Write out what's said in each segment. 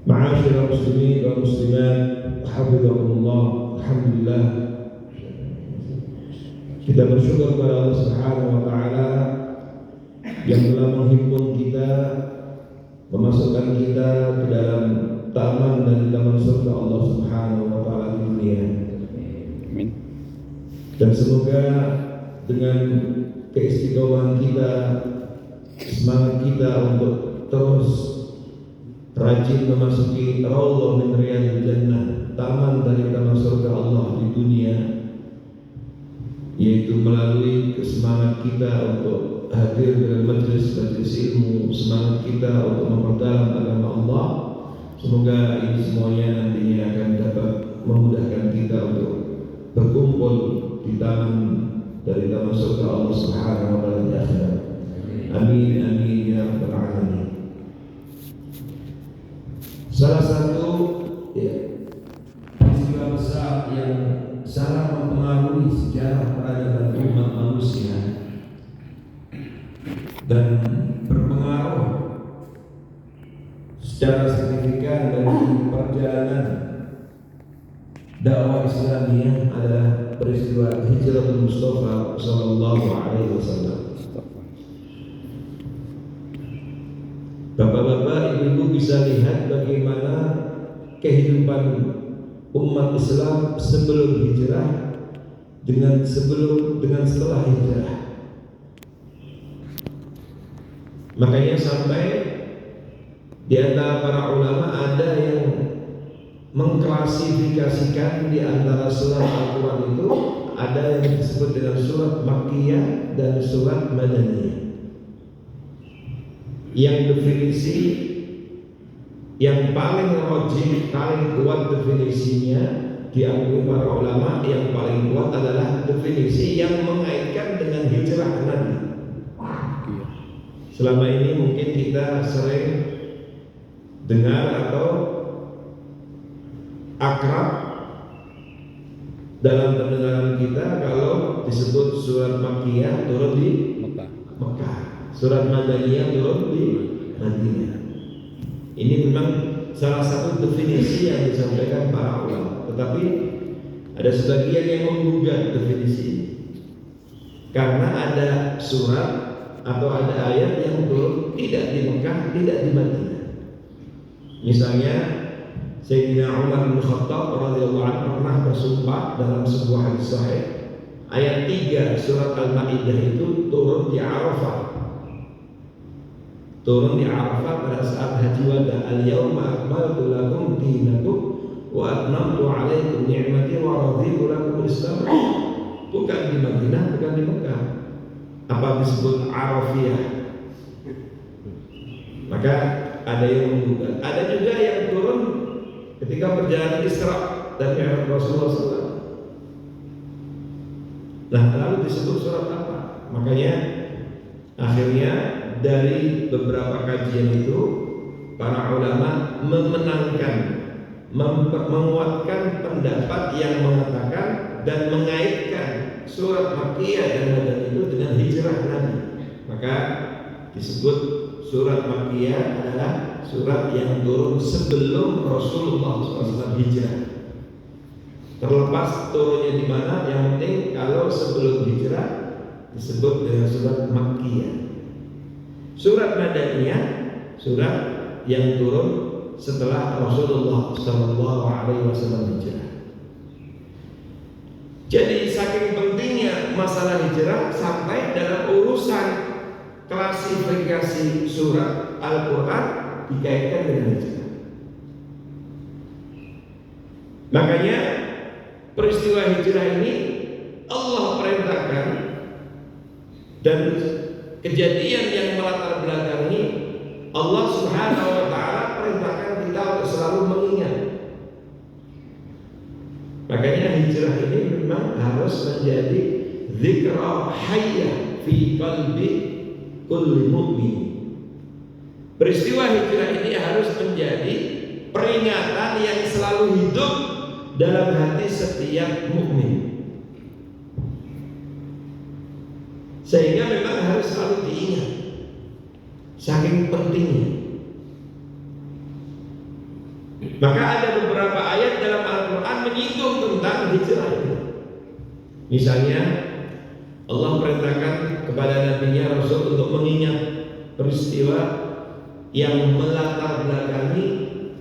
Ma'asyiral muslimin wal muslimat, hafizakumullah. Alhamdulillah, kita bersyukur kepada Allah Subhanahu wa taala yang telah menghimpun kita, memasukkan kita ke dalam taman dari taman surga Allah Subhanahu wa taala di dunia. Amin. Dan semoga dengan keistiqomahan kita, semangat kita untuk terus rajin memasuki Raudhah min Riyadhil Jannah, taman dari taman surga Allah di dunia, yaitu melalui semangat kita untuk hadir dalam majelis ilmu, semangat kita untuk memperdalam agama Allah. Semoga ini semuanya nantinya akan dapat memudahkan kita untuk berkumpul di taman dari taman surga Allah Subhanahu wa taala di akhirat. Amin amin ya rabbal alamin. Salah satu peristiwa besar yang sangat mempengaruhi sejarah peradaban umat manusia dan berpengaruh secara signifikan bagi perjalanan dakwah Islamiyah adalah peristiwa hijrah Mustafa sallallahu alaihi wasallam. Bapak-bapak, ibu-ibu bisa lihat bagaimana kehidupan umat Islam sebelum hijrah dengan setelah hijrah. Makanya sampai di antara para ulama ada yang mengklasifikasikan di antara surat Al-Quran itu ada yang disebut dengan surat Makkiyah dan surat Madaniyah. Yang definisi yang paling rajih, paling kuat definisinya diakui para ulama, yang paling kuat adalah definisi yang mengaitkan dengan hijrah Nabi. Selama ini mungkin kita sering dengar atau akrab dalam pendengaran kita kalau disebut surat Makkiyah turun di Mekah, surat Madaniyah turun di Madinah. Ini memang salah satu definisi yang disampaikan para ulama. Tetapi ada sebagian yang menggugat definisi ini, karena ada surat atau ada ayat yang turun tidak di Mekah, tidak di Madinah. Misalnya Sayyidina Umar bin Khattab radhiyallahu anhu pernah bersumpah dalam sebuah hadis sahih, ayat 3 surat Al-Maidah itu turun di Arafah. Turun di Arafah pada saat haji wada. Al-yawma akmaltu lakum dinakum wa atmamtu alaikum ni'mati wa raditu lakum al-Islam. Bukan di Madinah, bukan di Mekah. Apa disebut Arafiyah? Maka ada yang menggugat. Ada juga yang turun ketika perjalanan Isra dan Mi'raj Rasulullah SAW. Nah, lalu disebut surat apa? Makanya akhirnya dari beberapa kajian itu para ulama memenangkan, menguatkan pendapat yang mengatakan dan mengaitkan surat Makkiyah dan Madaniyah itu dengan hijrah Nabi. Maka disebut surat Makkiyah adalah surat yang turun sebelum Rasulullah SAW hijrah. Terlepas turunnya di mana, yang penting kalau sebelum hijrah disebut dengan surat Makkiyah. Surat Madaniyah surat yang turun setelah Rasulullah SAW hijrah. Jadi saking pentingnya masalah hijrah sampai dalam urusan klasifikasi surat Al-Quran dikaitkan dengan hijrah. Makanya peristiwa hijrah ini Allah perintahkan, dan kejadian yang melatar belakangi Allah Subhanahu wa taala perintahkan kita untuk selalu mengingat. Makanya hijrah ini memang harus menjadi dzikra hayyah fi qalbi kulli mu'min. Peristiwa hijrah ini harus menjadi peringatan yang selalu hidup dalam hati setiap mukmin. Sehingga memang harus selalu diingat, saking pentingnya. Maka ada beberapa ayat dalam Al-Quran menyinggung tentang hijrah itu. Misalnya Allah perintahkan kepada Nabi-Nya Rasul untuk mengingat peristiwa yang melatar belakangi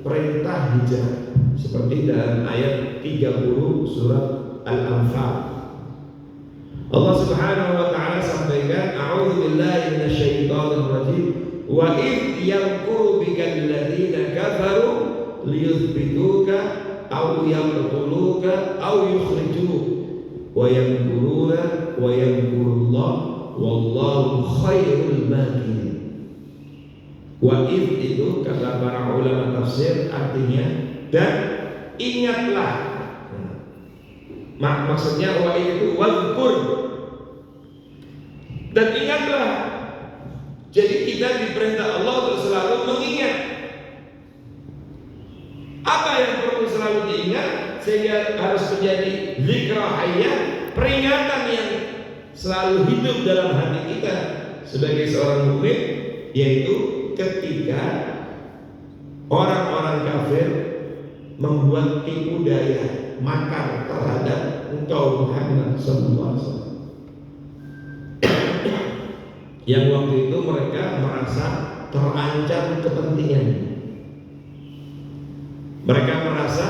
perintah hijrah, seperti dalam ayat 30 surat Al-Anfal. Allah Subhanahu wa taala sampaikan, a'udzu billahi minasyaitonir rajim, wa id yamkuru bikal ladzina kafaru liyuthbituka aw yaqtuluka aw yukhrijuka wa yamkuruna wa yamkurullah wallahu khairul makirin. Wa id itu kata para ulama tafsir artinya dan ingatlah. Maksudnya wa id itu wadhkur, dan ingatlah. Jadi kita diperintah Allah untuk selalu mengingat. Apa yang perlu selalu diingat sehingga harus menjadi zikra hayyah, peringatan yang selalu hidup dalam hati kita sebagai seorang mukmin, yaitu ketika orang-orang kafir membuat tipu daya, makar terhadap engkau Muhammad SAW. Yang waktu itu mereka merasa terancam kepentingan. Mereka merasa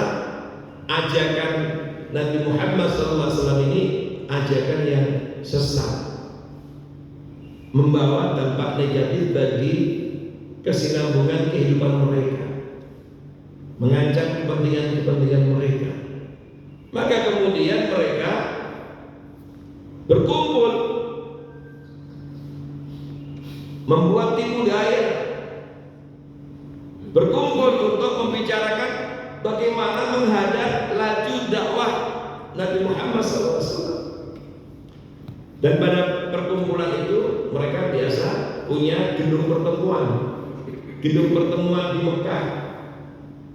ajakan Nabi Muhammad SAW ini ajakan yang sesat, membawa dampak negatif bagi kesinambungan kehidupan mereka, mengancam kepentingan mereka. Maka kemudian mereka berkumpul membuat tipu daya, berkumpul untuk membicarakan bagaimana menghadap laju dakwah Nabi Muhammad SAW. Dan pada perkumpulan itu mereka biasa punya gedung pertemuan di Mekah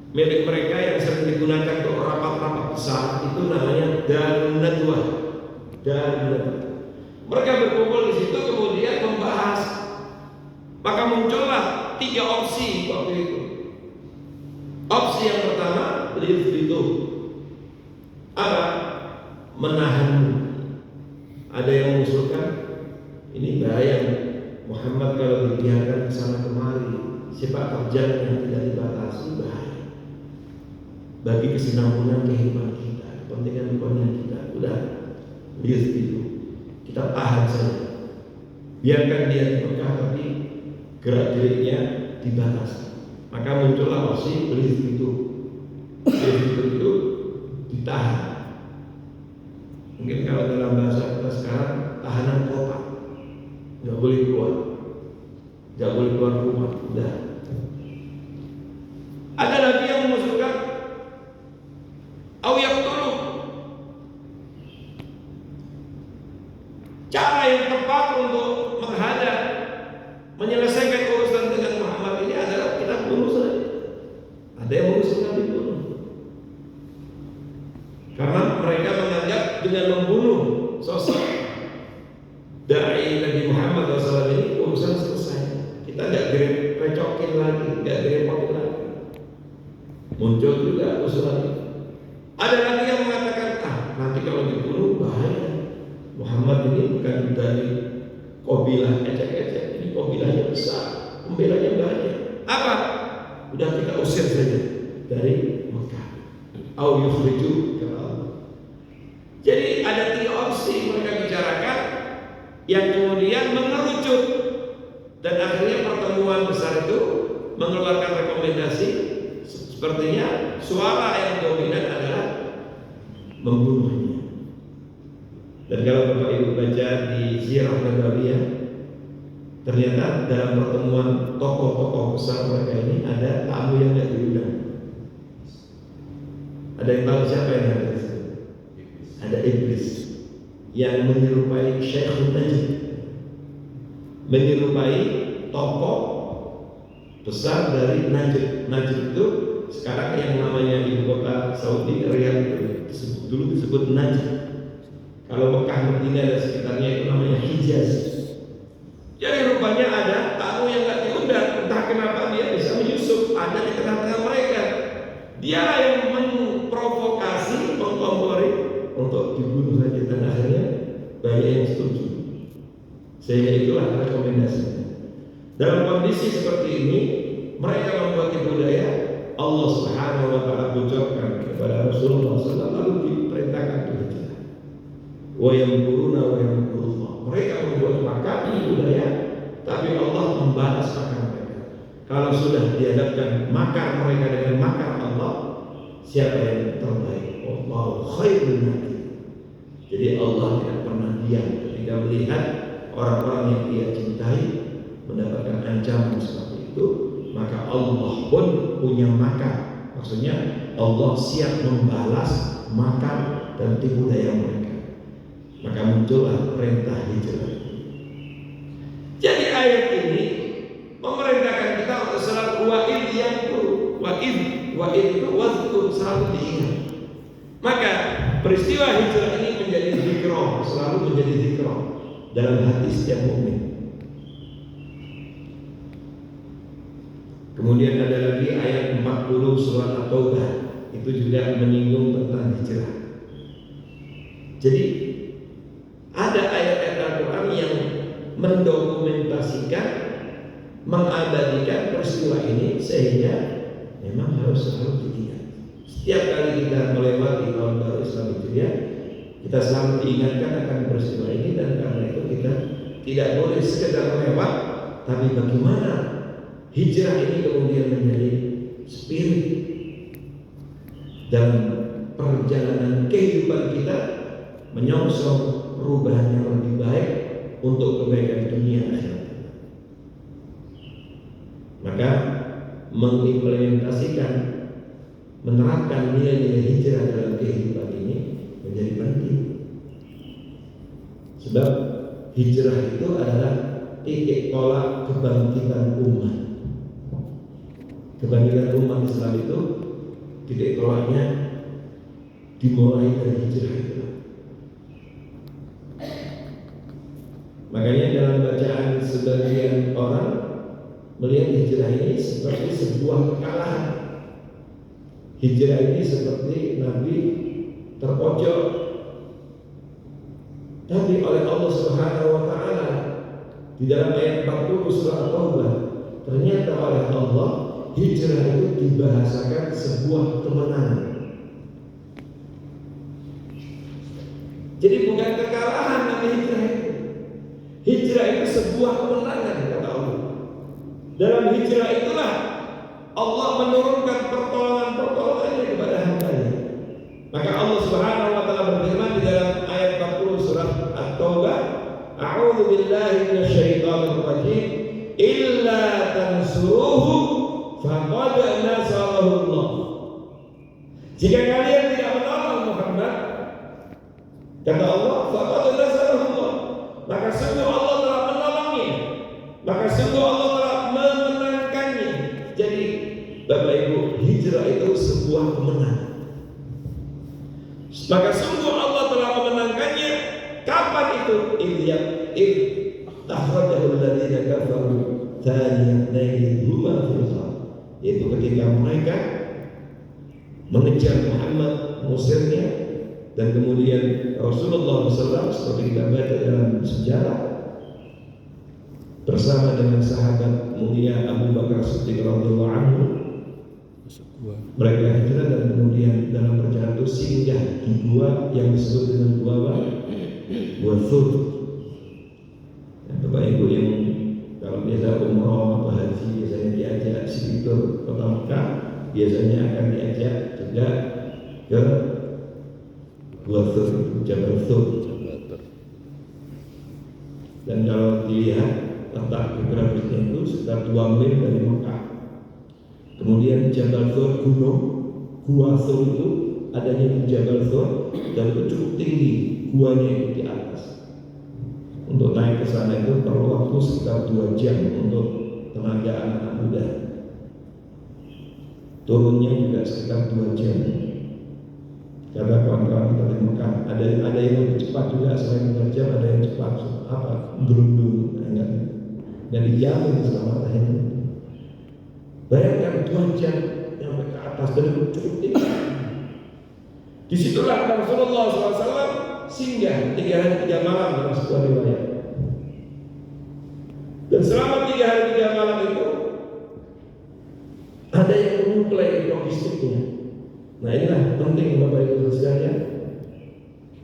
milik mereka yang sering digunakan untuk rapat-rapat besar, itu namanya Darun Nadwah. Mereka berkumpul di situ kemudian membahas. Maka muncullah 3 opsi waktu itu. Opsi yang pertama, itu apa? Menahan. Ada yang mengusulkan ini bahaya, Muhammad kalau dibiarkan ke sana kemari, sepak terjang yang tidak dibatasi, bahaya bagi kesinambungan kehidupan kita, kepentingan kita. Udah, itu kita tahan saja, biarkan dia di Mekah tapi gerak geriknya dibatasi. Maka muncullah opsi itu ditahan. Mungkin kalau dalam bahasa kita sekarang tahanan kota, nggak boleh keluar rumah. Udah. Ada lagi yang mengusulkan yaqtulu. Cara yang tepat untuk menghadap, menyelesaikan urusan dengan Muhammad ini adalah kita bunuh saja. Ada yang mengusulkan dibunuh, karena mereka menganggap dengan membunuh sosok dai Nabi Muhammad SAW ini urusan selesai. Kita nggak direcokin lagi, nggak direpotin lagi. Muncul juga usulan itu. Ada lagi yang mengatakan, nanti kalau dibunuh bahaya. Muhammad ini bukan dari kabilah ecek-ecek, ini kabilahnya besar, pembelanya banyak. Apa? Udah kita usir saja dari Mekah. Au yukhriju kata Allah. Jadi ada 3 opsi mereka bicarakan yang kemudian mengerucut, dan akhirnya pertemuan besar itu mengeluarkan rekomendasi. Sepertinya suara yang dominan adalah membunuhnya. Dan kalau Bapak Ibu baca di Sirah Nabawiyah, ternyata dalam pertemuan tokoh-tokoh besar mereka ini ada tamu yang tidak diundang. Ada yang tahu siapa yang ada di situ? Ada iblis yang menyerupai Syekh Najib, menyerupai tokoh besar dari Najd. Najd itu sekarang yang namanya ibu kota Saudi, Riyadh, dulu disebut Najd. Kalau Mekah, Madinah dan sekitarnya itu namanya Hijaz. Jadi rupanya ada tamu yang nggak diundang, entah kenapa dia bisa menyusup ada di tengah-tengah mereka. Dialah yang memprovokasi, mengkompori untuk dibunuh saja, dan akhirnya banyak yang setuju. Sehingga itulah rekomendasinya. Dalam kondisi seperti ini, mereka membuat budaya. Allah Subhanahu wa Ta'ala bocorkan kepada Rasulullah SAW, lalu diperintahkan berhijrah. Wa yamkuruna wa yamkurullah. Mereka membuat makar budaya, tapi Allah membalas makar mereka. Kalau sudah dihadapkan makar mereka dengan makar Allah, siapa yang terbaik? Wallahu khairul makirin. Jadi Allah tidak pernah diam ketika melihat orang-orang yang Dia cintai mendapatkan ancaman seperti itu, maka Allah pun punya makar. Maksudnya Allah siap membalas makar dan tipu daya mereka. Maka muncullah perintah hijrah. Jadi ayat ini memerintahkan kita untuk selalu wa'id yang itu, wa'id itu wazkur, selalu diingat. Maka peristiwa hijrah ini menjadi zikro, selalu menjadi zikro dalam hati setiap mukmin. Kemudian ada lagi ayat 40 surat At-Taubah, itu juga menyinggung tentang hijrah. Jadi ada ayat-ayat Al-Quran yang mendokumentasikan, mengabadikan peristiwa ini, sehingga memang harus selalu diingat. Setiap kali kita melewati tahun baru Islam Hijriah, kita selalu diingatkan akan peristiwa ini, dan karena itu kita tidak boleh sekedar lewat, tapi bagaimana hijrah ini kemudian menjadi spirit dalam perjalanan kehidupan kita, menyongsong perubahan yang lebih baik untuk kebaikan dunia akhirat. Maka mengimplementasikan, menerapkan nilai-nilai hijrah dalam kehidupan ini menjadi penting. Sebab hijrah itu adalah titik tolak kebangkitan umat. Kebangkitan umat Islam itu titik tolaknya dimulai dari hijrah itu. Makanya dalam bacaan sebagian orang melihat hijrah ini seperti sebuah kekalahan. Hijrah ini seperti Nabi terpojok. Tapi oleh Allah Subhanahu wa Ta'ala di dalam ayat 40 surah At-Taubah, ternyata oleh Allah hijrah itu dibahasakan sebuah kemenangan. Jadi bukan kekalahan namanya hijrah itu. Hijrah itu sebuah kemenangan kata Allah. Dalam hijrah itulah Allah menurunkan pertolongan-pertolongannya kepada hamba-Nya. Maka Allah Subhanahu wa Ta'ala berfirman di dalam ayat 40 surah At-Taubah, A'udzu billahi minasyaitonir rajim, illa tansuruhu faqad nasarahu Allah. Jika kalian tidak menolong Muhammad, kata Allah, faqad nasarahu Allah, maka sungguh Allah telah menolongnya, maka sungguh Allah telah memenangkannya. Jadi Bapak Ibu, hijrah itu sebuah kemenangan. Maka sungguh Allah telah memenangkannya. Kapan itu? Takhrajahu alladziina kafaru thaniyataini huma fil ghar. Yaitu ketika mereka mengejar Muhammad, mengusirnya, dan kemudian Rasulullah SAW seperti kita baca dalam sejarah bersama dengan sahabat mulia Abu Bakar Siddiq radhiyallahu anhu, mereka hijrah dan kemudian dalam perjalanan itu singgah di gua yang disebut dengan gua Thur. Bapak Ibu yang kalau biasa umroh atau haji biasanya diajak situr ke Mekah, biasanya akan diajak juga ke gua Thur, Jabal Thur. Dan kalau dilihat letak geografisnya itu sekitar 2 mil dari Mekah. Kemudian Jabal Thur, gunung Gua Thur itu adanya di Jabal Thur, dan itu cukup tinggi, guanya itu di atas. Untuk naik ke sana itu perlu waktu sekitar 2 jam untuk tenaga anak muda. Turunnya juga sekitar 2 jam. Kata kawan-kawan kita di Mekah, ada yang lebih cepat juga selain 2 jam, ada yang cepat gerundung, nggak dijamin keselamatannya. Bayangkan 2 jam sampai ke atas dan cukup tinggi. Disitulah Rasulullah SAW singgah 3 hari 3 malam dalam sebuah riwayat. Dan selama 3 hari 3 malam itu ada yang menyuplai logistiknya. Nah inilah penting Bapak Ibu sekalian.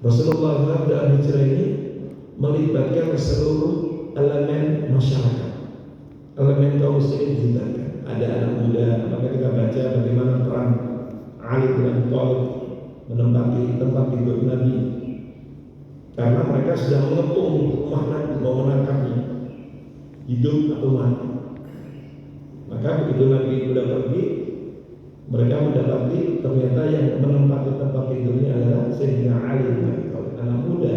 Rasulullah SAW dalam hijrah ini melibatkan seluruh elemen masyarakat, elemen kaum muslimin dilibatkan. Ada anak muda, maka kita baca bagaimana peran Ali bin Abi Thalib menempati tempat tidur Nabi, karena mereka sudah mengepung rumah Nabi, mau menangkapnya hidup atau mati. Maka begitu Nabi sudah pergi, mereka mendapati ternyata yang menempati tempat tidurnya adalah Sayyidina Ali bin Abi Thalib, anak muda,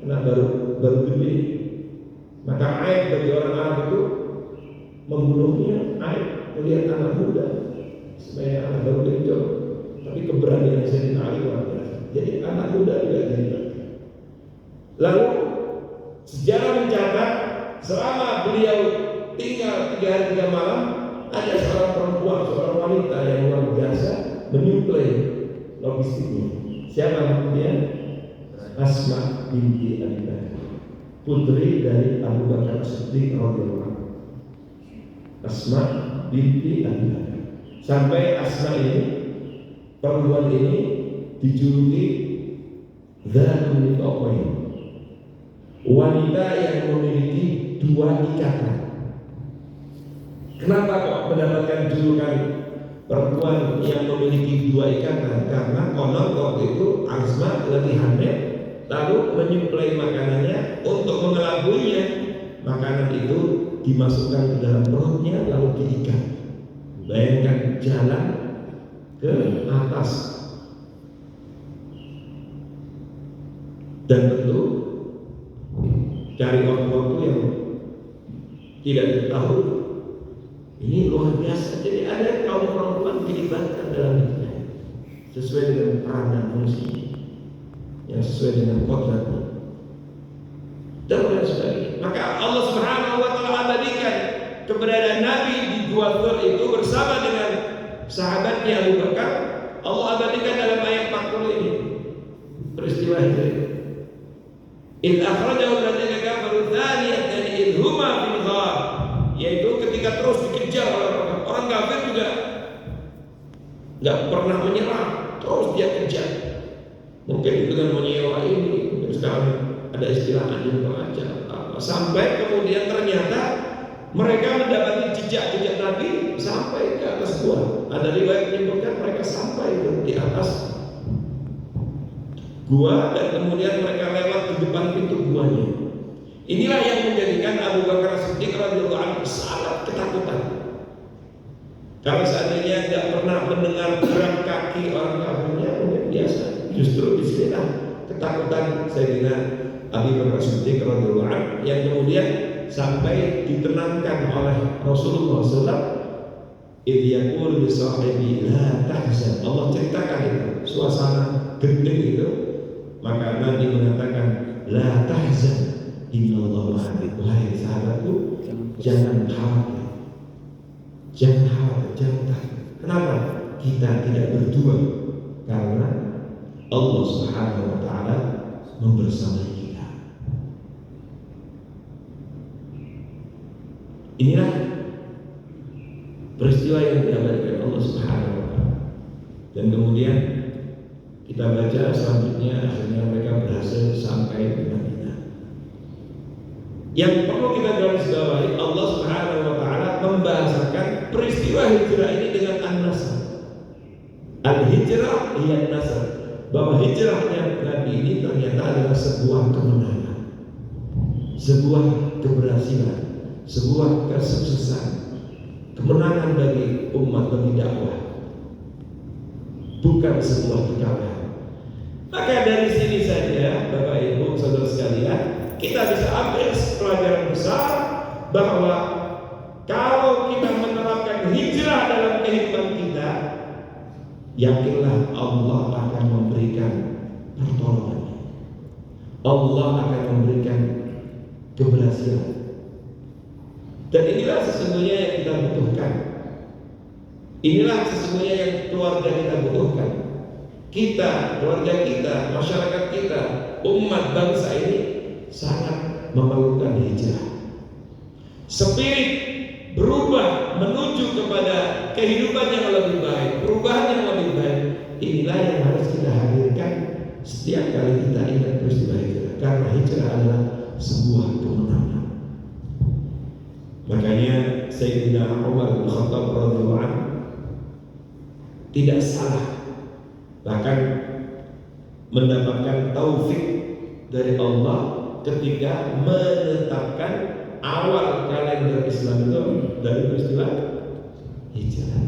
anak baru gede. Maka aib bagi orang Arab itu membunuhnya, aib melihat anak muda supaya anak baru kencur. Tapi keberanian Sayyidina Ali luar biasa. Jadi anak muda juga dilibatkan. Lalu sejarah mencatat selama beliau tinggal 3 hari 3 malam, ada seorang perempuan, seorang wanita yang luar biasa menyuplai logistiknya. Siapa dia? Asma binti Abi Bakar, putri dari Abu Bakar Siddiq radhiyallahu anhu. Asma binti Abi Bakar. Sampai Asma ini, perempuan ini dijuluki Dzatun Nitaqain, wanita yang memiliki 2 ikatan. Kenapa kok mendapatkan julukan perempuan yang memiliki 2 ikatan? Karena konon waktu itu Asma lagi hamil, lalu menyuplai makanannya untuk mengelabuinya. Makanan itu dimasukkan ke dalam perutnya lalu diikat. Bayangkan jalan ke atas. Dan tentu cari waktu-waktu yang tidak diketahui. Ini luar biasa. Jadi ada kaum perempuan dilibatkan dalam hidupnya sesuai dengan peran dan fungsi yang sesuai dengan kodratnya dan lain sebagainya. Maka Allah Subhanahu wa Ta'ala abadikan keberadaan Nabi di Gua Thur itu bersama dengan sahabatnya Abu Bakar. Allah abadikan dalam ayat 40 ini peristiwa itu. Idh akhrajahu alladziina kafaru tsaniyatan idh huma fil ghar, yaitu ketika terus dikejar oleh orang kafir juga nggak pernah menyerah, terus dia kejar. Mungkin dengan menyewa ini, mungkin sekarang ada istilah anjing pengajar apa. Sampai kemudian ternyata mereka mendapati jejak-jejak Nabi sampai ke atas gua. Ada riwayat menyebutkan mereka sampai di atas gua dan kemudian mereka lewat di depan pintu guanya. Inilah yang menjadikan Abu Bakar Siddiq radhiyallahu anhu sangat ketakutan. Karena seandainya tidak pernah mendengar gerak kaki orang kafirnya, mungkin biasa. Justru di sinilah ketakutan Sayyidina Abu Bakar Siddiq radhiyallahu anhu yang kemudian sampai ditenangkan oleh Rasulullah SAW. Idh yaqulu li sahibi la tahzan. Allah ceritakan itu suasana genting itu. Maka Nabi mengatakan la tahzan innallaha ma'ana. Wahai sahabatku, jangan khawatir. Jangan khawatir, jangan takut. Kenapa? Kita tidak berdua, karena Allah Subhanahu wa Ta'ala membersamai kita. Inilah peristiwa yang diabadikan Allah Subhanahu wa Ta'ala. Dan kemudian kita baca selanjutnya, akhirnya mereka berhasil sampai di Madinah. Yang perlu kita garisbawahi, Allah Subhanahu wa Ta'ala membahasakan peristiwa hijrah ini dengan an-nasr. Al-hijrah hiya an-nasr, bahwa hijrahnya Nabi ini ternyata adalah sebuah kemenangan, sebuah keberhasilan, sebuah kesuksesan, kemenangan bagi umat bagi dakwah, bukan sebuah kekalahan. Maka dari sini saja Bapak Ibu saudara sekalian, kita bisa ambil pelajaran besar bahwa kalau kita menerapkan hijrah dalam kehidupan kita, yakinlah Allah akan memberikan pertolongan, Allah akan memberikan keberhasilan. Dan inilah sesungguhnya yang kita butuhkan. Inilah sesungguhnya yang keluarga kita butuhkan. Kita, keluarga kita, masyarakat kita, umat bangsa ini sangat memerlukan hijrah. Spirit berubah menuju kepada kehidupan yang lebih baik, perubahan yang lebih baik. Inilah yang harus kita hadirkan setiap kali kita ingat peristiwa hijrah. Karena hijrah adalah sebuah kemenangan. Makanya Sayyidina Umar bin Khattab radhiyallahu anhu tidak salah, bahkan mendapatkan taufik dari Allah ketika menetapkan awal kalender Islam itu dari peristiwa hijrah.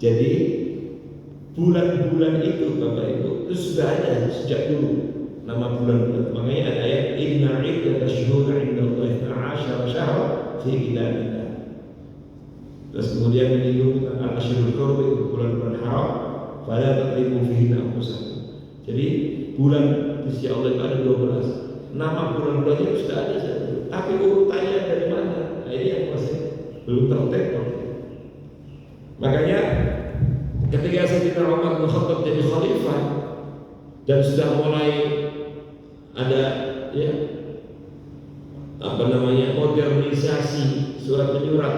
Jadi bulan-bulan itu Bapak Ibu itu sudah ada sejak dulu nama bulan-bulan. Makanya ada ayat inna iddatasyhur 'indallahi 12 syahra fi kitabillah. Terus kemudian menyinggung tentang al-asyhurul hurum, itu bulan-bulan haram, fala tadribu fihinna anfusakum. Jadi bulan di sisi Allah itu ada 12. Nama bulan-bulannya sudah ada saja. Tapi urutannya dari mana? Nah, ini yang masih belum tertib. Makanya ketika Sayyidina Umar bin Khattab jadi khalifah dan sudah mulai ada modernisasi surat menyurat,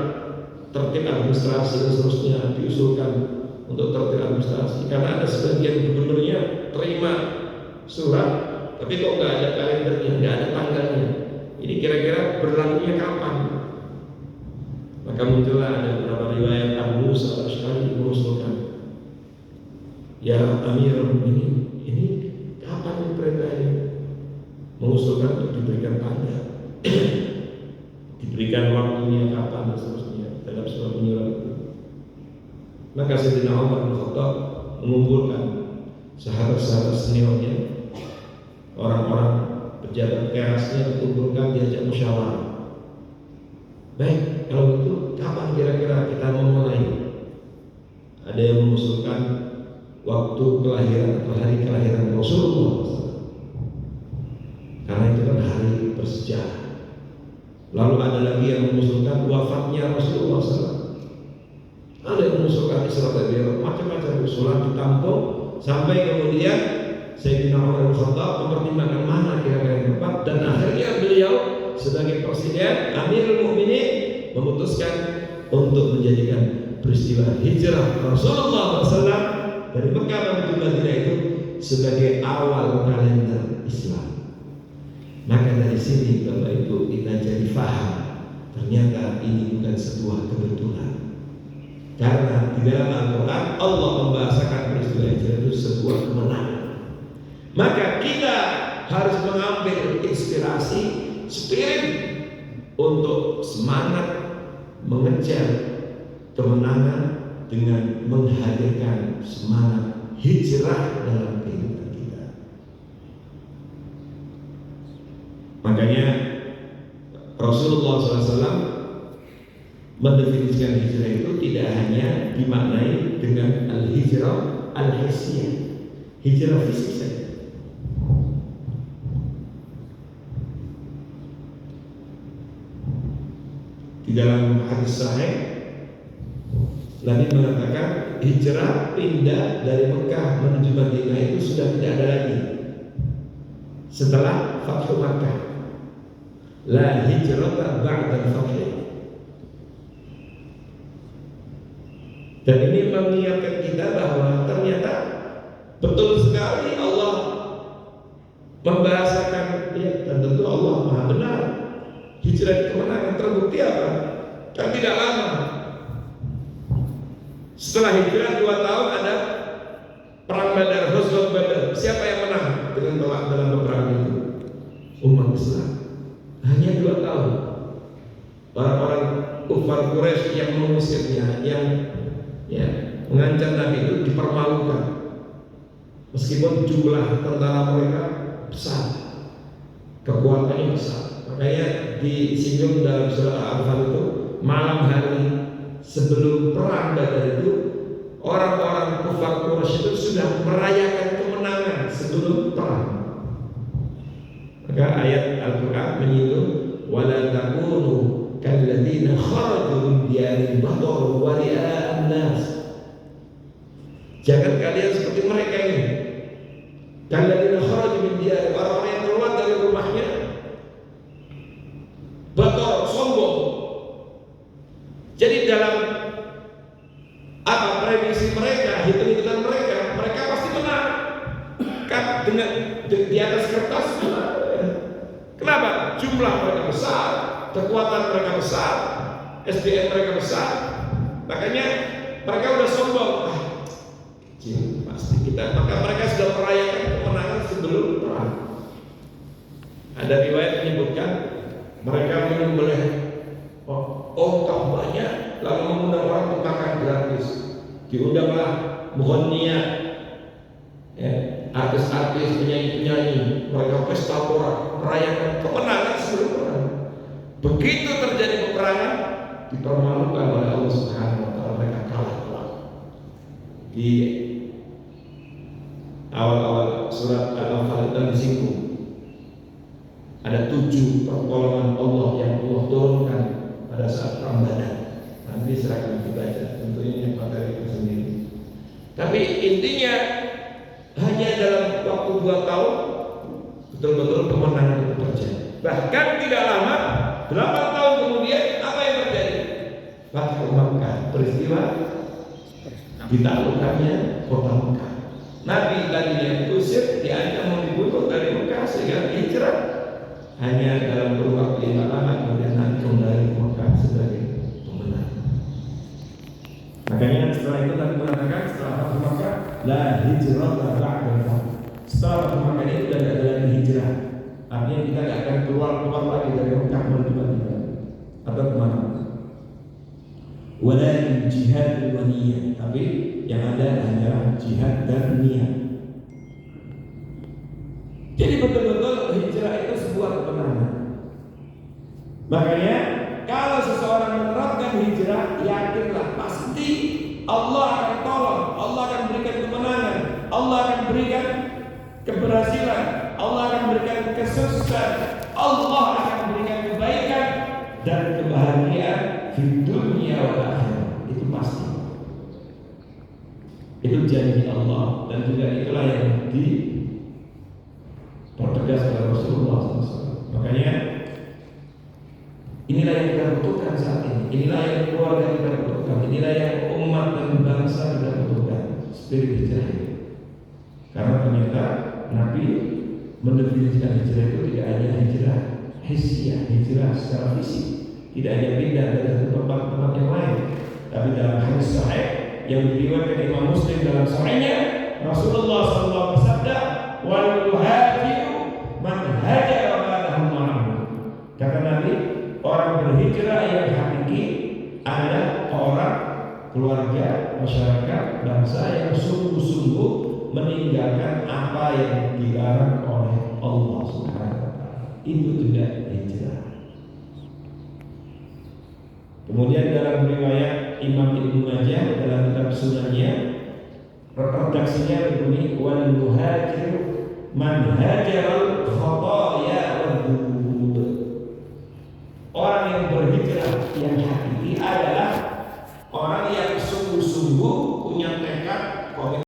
tertib administrasi dan seterusnya diusulkan untuk tertib administrasi, karena ada sebagian gubernurnya terima surat tapi kok nggak ada kalendernya, nggak ada tanggalnya. Ini kira-kira berlakunya kapan? Maka muncullah ada beberapa riwayat Abu Musa al-Asy'ari mengusulkan, ya Amirul Mukminin, ini kapan ini perintah ini? Mengusulkan untuk diberikan tanggal, diberikan waktunya kapan dan seterusnya dalam surat menyurat itu. Maka Sayyidina Umar bin Khattab mengumpulkan sahabat-sahabat seniornya, orang-orang pejabat kerasnya, dikumpulkan, diajak musyawarah. Baik, kalau itu kapan kira-kira kita memulai? Ada yang mengusulkan waktu kelahiran atau hari kelahiran Rasulullah SAW, karena itu kan hari bersejarah. Lalu ada lagi yang mengusulkan wafatnya Rasulullah SAW. Ada yang mengusulkan Isra wal Mi'raj, macam-macam usulan ditampung sampai kemudian Sayyidina Umar bin Khattab mempertimbangkan mana kira-kira yang tepat, dan akhirnya beliau sebagai presiden Amirul Mukminin memutuskan untuk menjadikan peristiwa hijrah Rasulullah SAW dari Mekah menuju Madinah itu sebagai awal kalender Islam. Maka dari sini Bapak Ibu kita jadi paham, ternyata ini bukan sebuah kebetulan. Karena di dalam Al-Quran Allah membahasakan peristiwa hijrah itu sebuah kemenangan. Maka kita harus mengambil inspirasi, spirit untuk semangat mengejar kemenangan dengan menghadirkan semangat hijrah dalam kehidupan kita. Makanya Rasulullah SAW mendefinisikan hijrah itu tidak hanya dimaknai dengan al-hijrah al-hissiyah, hijrah fisik saja. Di dalam hadis sahih Nabi mengatakan hijrah pindah dari Mekah menuju Madinah itu sudah tidak ada lagi setelah Fathu Makkah. La hijrata ba'da al-fath. Dan ini mengingatkan kita bahwa ternyata betul sekali Allah membahasakan, ya, dan tentu Allah Maha benar. Hijrah kemenangan terbukti apa? Kan tidak lama setelah hijrah 2 tahun ada perang Badar, Ghazwat Badar. Siapa yang menang dengan telak dalam peperangan itu? Umat Islam. Hanya 2 tahun. Orang-orang kufar Quraisy yang mengusirnya, yang mengancam Nabi itu dipermalukan. Meskipun jumlah tentara mereka besar, kekuatannya besar. Makanya disinggung dalam surah Al-Anfal itu, malam hari sebelum perang Badar itu orang-orang kufar Quraisy itu sudah merayakan kemenangan sebelum perang. Maka ayat Al-Quran menyinggung wala takunu kalladzina kharaju min Jadi dalam apa prediksi mereka, hitung-hitungan mereka, mereka pasti menang. Kan dengan di atas kertas. Kenapa? Jumlah mereka besar, kekuatan mereka besar, SDM mereka besar. Makanya mereka udah sombong. Pasti kita. Maka mereka sudah merayakan kemenangan sebelum perang. Ada riwayat menyebutkan mereka menyembelih onta banyak, lalu mengundang orang untuk makan gratis. Diundanglah mughanniyah, ya, artis-artis, penyanyi-penyanyi, mereka pesta pora, merayakan kemenangan sebelum perang. Begitu terjadi peperangan, dipermalukan oleh Allah Subhanahu wa taala, mereka kalah. Di awal-awal surat Al-Anfal itu disinggung ada 7 pertolongan Allah yang Allah turunkan pada saat perang Badar. Nanti silakan dibaca, tentunya ini materi itu sendiri. Tapi intinya hanya dalam waktu 2 tahun betul-betul kemenangan itu terjadi. Bahkan tidak lama, 8 tahun kemudian apa yang terjadi? Fathu Makkah, peristiwa ditaklukkannya kota Mekah. Nabi tadinya diusir, diancam mau dibunuh dari Mekah sehingga hijrah. Hanya dalam kurun waktu yang lama kemudian Nabi kembali ke Mekah sebagai pemenang. Makanya setelah itu Nabi mengatakan setelah Fathu Makkah la hijrah ba'da. Setelah Fathu Makkah ini sudah tidak ada lagi hijrah. Artinya kita tidak akan keluar lagi dari Mekah menuju Madinah atau kemana. Walakin jihad wa niyah, tapi yang ada hanyalah jihad dan niat. Jadi betul-betul hijrah itu sebuah kemenangan. Makanya kalau seseorang menerapkan hijrah, yakinlah pasti Allah akan tolong, Allah akan berikan kemenangan, Allah akan berikan keberhasilan, Allah akan berikan kesuksesan, Allah akan berikan kebaikan dan kebahagiaan di dunia wal akhirah. Itu pasti. Itu janji Allah dan juga itulah yang dipertegas oleh Rasulullah SAW. Makanya inilah yang kita butuhkan saat ini. Inilah yang keluarga kita butuhkan. Inilah yang umat dan bangsa kita butuhkan. Spirit hijrah. Karena ternyata Nabi mendefinisikan hijrah itu tidak hanya hijrah hissiyah, hijrah secara fisik. Tidak hanya pindah dari satu tempat ke tempat yang lain, tapi dalam hadis sahih yang diriwayatkan Imam Muslim dalam sahihnya, Rasulullah SAW bersabda, "Wal muhajiru man hajara ma lahu ma'ahu." Kata Nabi, orang berhijrah yang hakiki adalah orang, keluarga, masyarakat, bangsa yang sungguh-sungguh meninggalkan apa yang dilarang oleh Allah Subhanahu wa taala. Itu juga hijrah. Kemudian dalam riwayat Imam Ibnu Majah dalam kitab Sunannya, redaksinya berbunyi wal muhajir man hajaral khataya